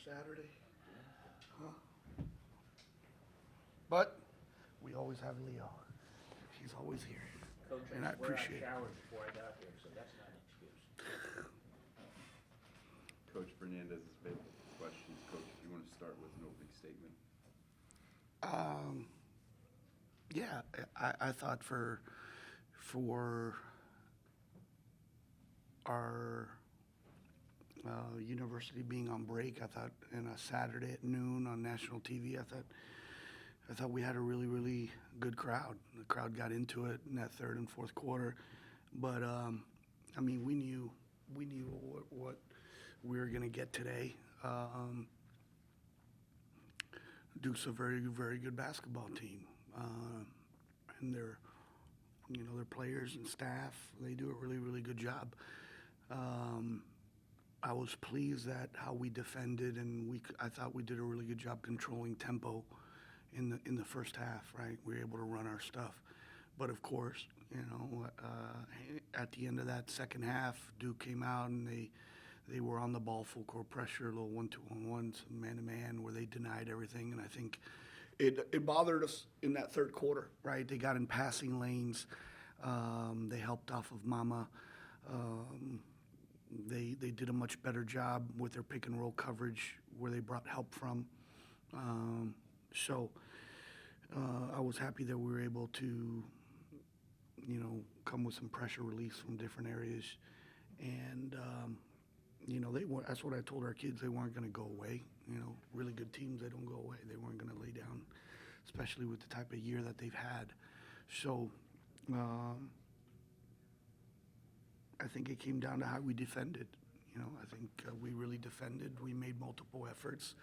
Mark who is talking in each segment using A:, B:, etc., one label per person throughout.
A: Saturday. Huh? But we always have Leo. He's always here.
B: Coach,
A: And I appreciate it.
B: showered before I got here, so that's not an excuse.
C: Coach Fernandez's favorite questions. Coach, if you want to start with an opening statement.
A: Yeah, I thought for our university being on break, I thought in a Saturday at noon on national TV, I thought we had a really, really good crowd. The crowd got into it in that third and fourth quarter, but I mean, we knew what we were going to get today. Duke's a very, very good basketball team, and their players and staff, they do a really, really good job. I was pleased at how we defended, and I thought we did a really good job controlling tempo in the first half. Right, we were able to run our stuff, but of course, at the end of that second half, Duke came out and they were on the ball, full court pressure, a little 1-2-on-1s, man-to-man, where they denied everything. And I think it bothered us in that third quarter, right? They got in passing lanes. They helped off of Mama. They did a much better job with their pick-and-roll coverage where they brought help from. So I was happy that we were able to, come with some pressure release from different areas. And that's what I told our kids. They weren't going to go away. Really good teams, they don't go away. They weren't going to lay down, especially with the type of year that they've had. So I think it came down to how we defended. I think we really defended. We made multiple efforts.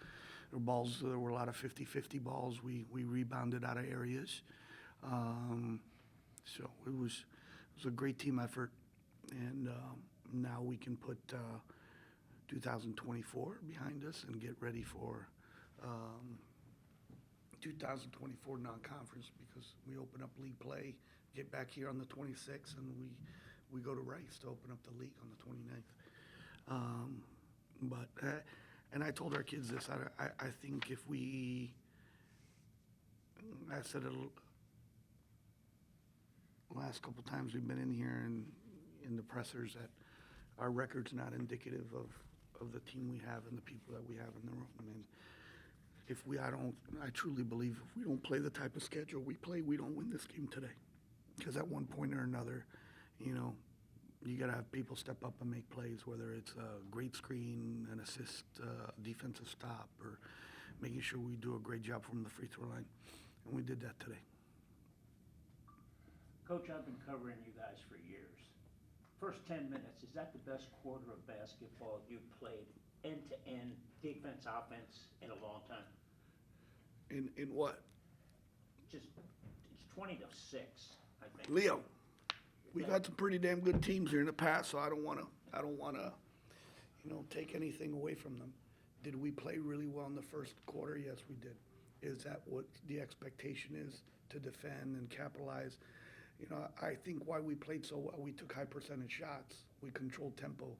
A: There were a lot of 50-50 balls. We rebounded out of areas. So it was a great team effort. And now we can put 2024 behind us and get ready for 2024 non-conference, because we open up league play, get back here on the 26th, and we go to Rice to open up the league on the 29th. And I told our kids this, I think if I said it last couple times we've been in here and in the pressers, that our record's not indicative of the team we have and the people that we have in the room. And I truly believe if we don't play the type of schedule we play, we don't win this game today. Because at one point or another, you got to have people step up and make plays, whether it's a great screen, an assist, defensive stop, or making sure we do a great job from the free throw line. And we did that today.
B: Coach, I've been covering you guys for years. First 10 minutes, is that the best quarter of basketball you've played end-to-end, defense, offense, in a long time?
A: In what?
B: It's 20-6, I think.
A: Leo, we've had some pretty damn good teams here in the past, so I don't want to, take anything away from them. Did we play really well in the first quarter? Yes, we did. Is that what the expectation is, to defend and capitalize? I think why we played so well, we took high percentage shots. We controlled tempo,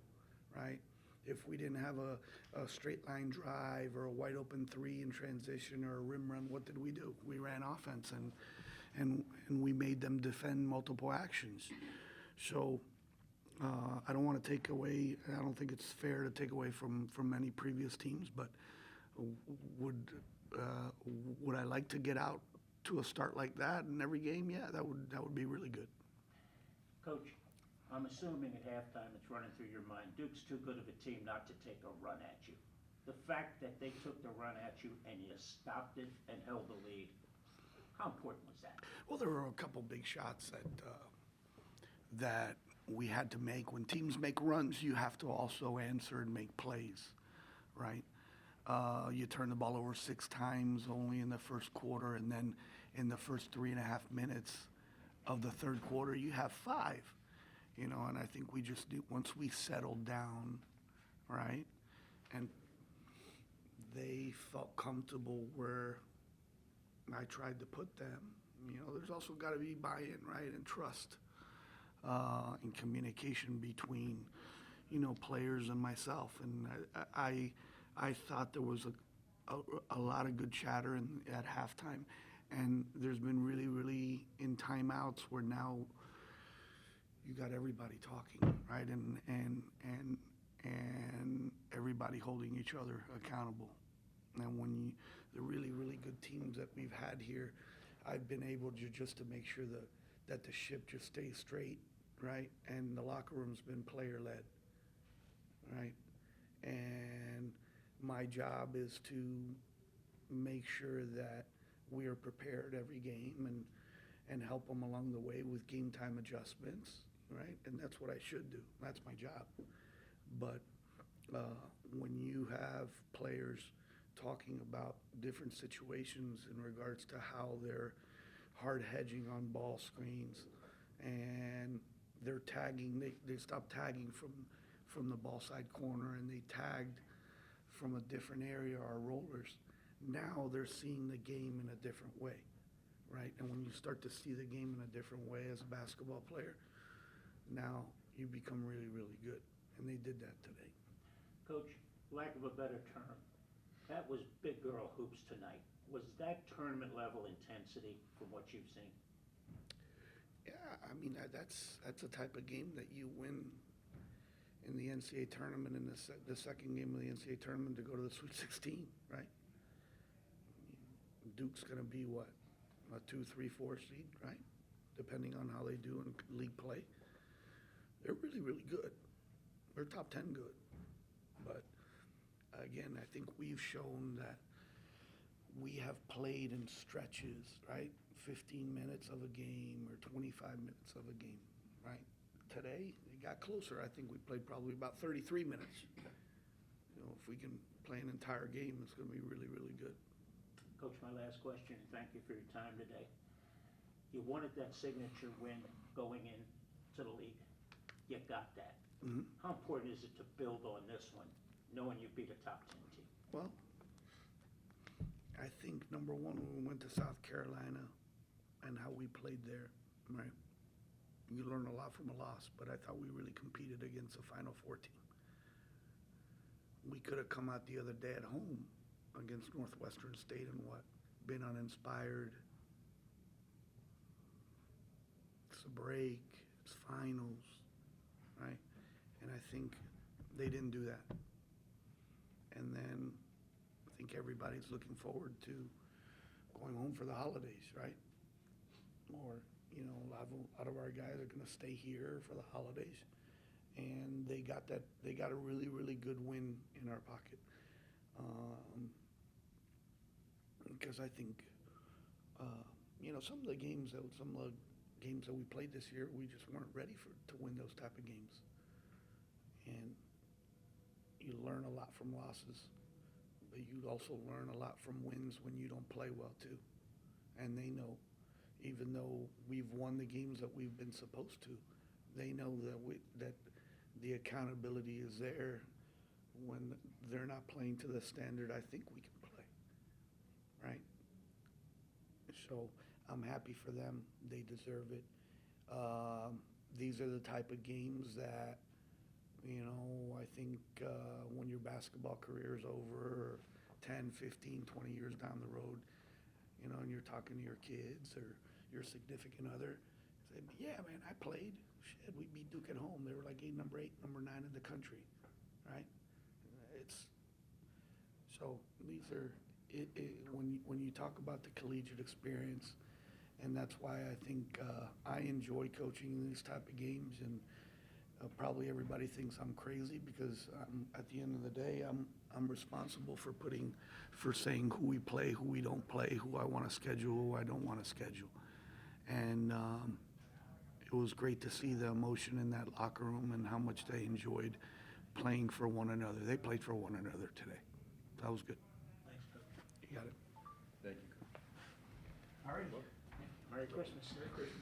A: right? If we didn't have a straight line drive or a wide open three in transition or a rim run, what did we do? We ran offense and we made them defend multiple actions. So I don't want to take away, I don't think it's fair to take away from any previous teams, but would I like to get out to a start like that in every game? Yeah, that would be really good.
B: Coach, I'm assuming at halftime it's running through your mind, Duke's too good of a team not to take a run at you. The fact that they took the run at you and you stopped it and held the lead, how important was that?
A: Well, there were a couple big shots that we had to make. When teams make runs, you have to also answer and make plays, right? You turn the ball over 6 times only in the first quarter, and then in the first 3.5 minutes of the third quarter, you have 5. And I think we just knew once we settled down, right, and they felt comfortable where I tried to put them. There's also got to be buy-in, right, and trust, and communication between, players and myself. And I thought there was a lot of good chatter at halftime, and there's been really in timeouts where now you got everybody talking, right, and everybody holding each other accountable. And when the really good teams that we've had here, I've been able to just to make sure that the ship just stays straight, right, and the locker room's been player led, right, and my job is to make sure that we are prepared every game and help them along the way with game time adjustments, right? And that's what I should do. That's my job. But when you have players talking about different situations in regards to how they're hard hedging on ball screens and they're tagging, they stopped tagging from the ball side corner and they tagged from a different area, our rollers. Now they're seeing the game in a different way, right? And when you start to see the game in a different way as a basketball player, now you become really good. And they did that today.
B: Coach, lack of a better term, that was big girl hoops tonight. Was that tournament level intensity from what you've seen?
A: Yeah, I mean, that's the type of game that you win in the NCAA tournament, in the second game of the NCAA tournament to go to the Sweet 16, right? Duke's going to be what, a 2, 3, 4 seed, right? Depending on how they do in league play. They're really good. They're top 10 good. But again, I think we've shown that we have played in stretches, right? 15 minutes of a game or 25 minutes of a game, right? Today, it got closer. I think we played probably about 33 minutes. You know, if we can play an entire game, it's going to be really good.
B: Coach, my last question, and thank you for your time today. You wanted that signature win going into the league. You got that.
A: Mm-hmm.
B: How important is it to build on this one, knowing you beat a top 10 team?
A: Well, I think number one, when we went to South Carolina and how we played there, right? You learn a lot from a loss, but I thought we really competed against a Final Four team. We could have come out the other day at home against Northwestern State and what? Been uninspired. It's a break. It's finals, right? And I think they didn't do that. And then I think everybody's looking forward to going home for the holidays, right? Or, you know, a lot of our guys are going to stay here for the holidays. And they got a really good win in our pocket. Because I think, you know, some of the games that we played this year, we just weren't ready to win those type of games. And you learn a lot from losses, but you also learn a lot from wins when you don't play well too. And they know, even though we've won the games that we've been supposed to, they know that the accountability is there when they're not playing to the standard I think we can play, right? So I'm happy for them. They deserve it. These are the type of games that, you know, I think when your basketball career is over, 10, 15, 20 years down the road, you know, and you're talking to your kids or your significant other, say, yeah, man, I played. Shit, we beat Duke at home. They were like number 8, number 9 in the country, right? So these are, when you talk about the collegiate experience, and that's why I think I enjoy coaching these type of games, and probably everybody thinks I'm crazy because at the end of the day, I'm responsible for saying who we play, who we don't play, who I want to schedule, who I don't want to schedule. And it was great to see the emotion in that locker room and how much they enjoyed playing for one another. They played for one another today. That was good.
B: Thanks, Coach.
A: You got it.
C: Thank you, Coach.
B: All right. Merry Christmas.
A: Merry Christmas.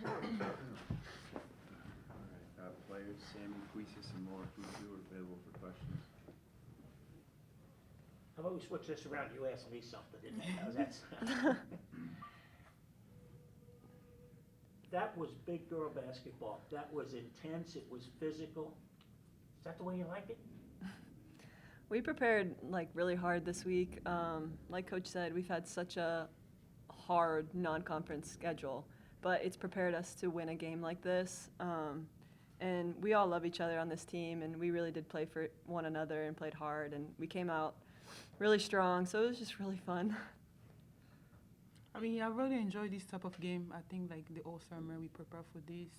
C: All right, players, Sammy, Queesis, and Laura Futu are available for questions.
B: How How about we switch this around, you ask me something, how's that sound? That was big girl basketball, that was intense, it was physical. Is that the way you like it?
D: We prepared like really hard this week. Like Coach said, we've had such a hard non-conference schedule, but it's prepared us to win a game like this. And we all love each other on this team, and we really did play for one another and played hard, and we came out really strong, so it was just really fun.
E: I mean, I really enjoy this type of game. I think like the whole summer we prepare for this.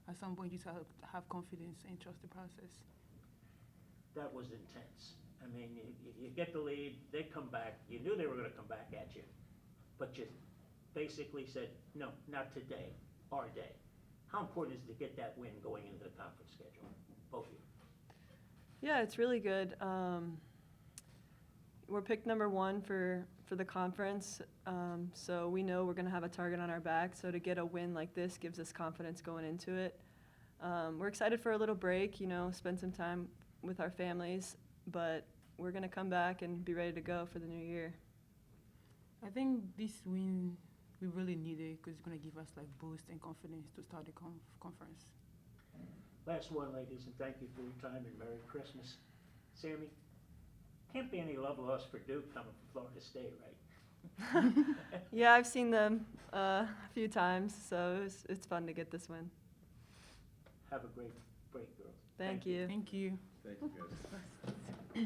E: At some point, you just have confidence and trust the process.
B: That was intense. I mean, you get the lead, they come back, you knew they were gonna come back at you, but you basically said, no, not today, our day. How important is it to get that win going into the conference schedule, both of you?
D: Yeah, it's really good. We're picked number 1 for the conference, so we know we're going to have a target on our back. So to get a win like this gives us confidence going into it. We're excited for a little break, spend some time with our families, but we're going to come back and be ready to go for the new year.
E: I think this win we really need it because it's going to give us like boost and confidence to start the conference.
B: Last one, ladies, and thank you for your time and Merry Christmas. Sammy, can't be any love lost for Duke coming from Florida State, right?
D: Yeah, I've seen them a few times, so it's fun to get this win.
B: Have a great break, girls.
D: Thank you.
E: Thank you.
C: Thank you, guys.